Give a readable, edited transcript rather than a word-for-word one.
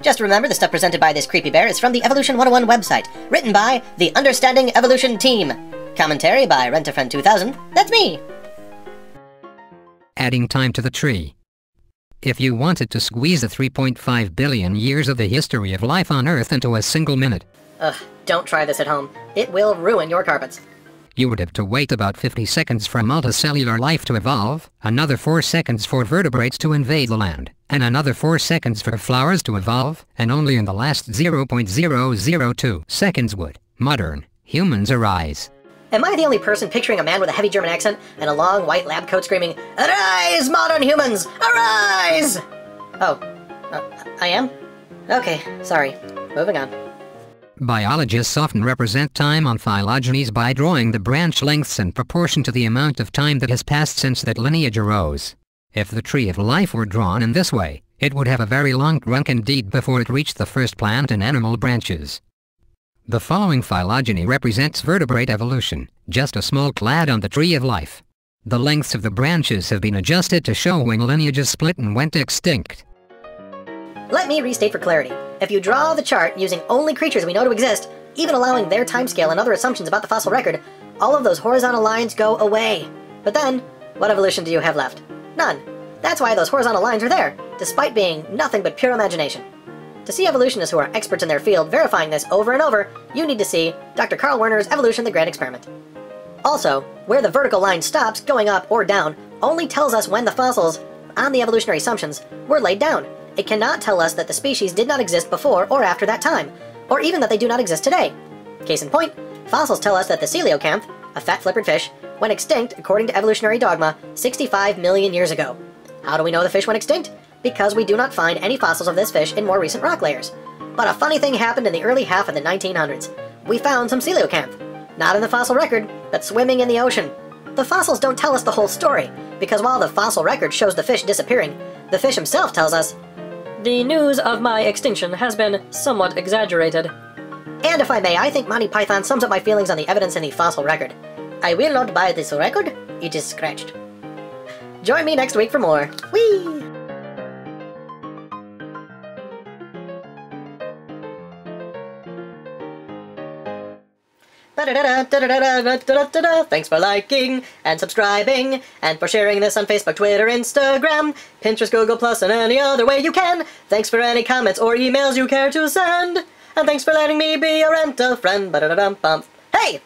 Just remember, the stuff presented by this creepy bear is from the Evolution 101 website, written by the Understanding Evolution team. Commentary by Rent-A-Friend 2000, that's me! Adding time to the tree. If you wanted to squeeze the 3.5 billion years of the history of life on Earth into a single minute... Ugh, don't try this at home. It will ruin your carpets. You would have to wait about 50 seconds for multicellular life to evolve, another 4 seconds for vertebrates to invade the land, and another 4 seconds for flowers to evolve, and only in the last 0.002 seconds would modern humans arise. Am I the only person picturing a man with a heavy German accent and a long white lab coat screaming, "Arise, modern humans! Arise!" Oh, I am? Okay, sorry. Moving on. Biologists often represent time on phylogenies by drawing the branch lengths in proportion to the amount of time that has passed since that lineage arose. If the tree of life were drawn in this way, it would have a very long trunk indeed before it reached the first plant and animal branches. The following phylogeny represents vertebrate evolution, just a small clade on the tree of life. The lengths of the branches have been adjusted to show when lineages split and went extinct. Let me restate for clarity. If you draw the chart using only creatures we know to exist, even allowing their timescale and other assumptions about the fossil record, all of those horizontal lines go away. But then, what evolution do you have left? None. That's why those horizontal lines are there, despite being nothing but pure imagination. To see evolutionists who are experts in their field verifying this over and over, you need to see Dr. Carl Werner's Evolution the Grand Experiment. Also, where the vertical line stops going up or down only tells us when the fossils, on the evolutionary assumptions, were laid down. It cannot tell us that the species did not exist before or after that time, or even that they do not exist today. Case in point, fossils tell us that the coelacanth, a fat flippered fish, went extinct according to evolutionary dogma 65 million years ago. How do we know the fish went extinct? Because we do not find any fossils of this fish in more recent rock layers. But a funny thing happened in the early half of the 1900s. We found some coelacanth. Not in the fossil record, but swimming in the ocean. The fossils don't tell us the whole story, because while the fossil record shows the fish disappearing, the fish himself tells us, "The news of my extinction has been somewhat exaggerated." And if I may, I think Monty Python sums up my feelings on the evidence in the fossil record. I will not buy this record, it is scratched. Join me next week for more. Whee! Thanks for liking and subscribing and for sharing this on Facebook, Twitter, Instagram, Pinterest, Google+, and any other way you can. Thanks for any comments or emails you care to send. And thanks for letting me be your rental friend. Hey!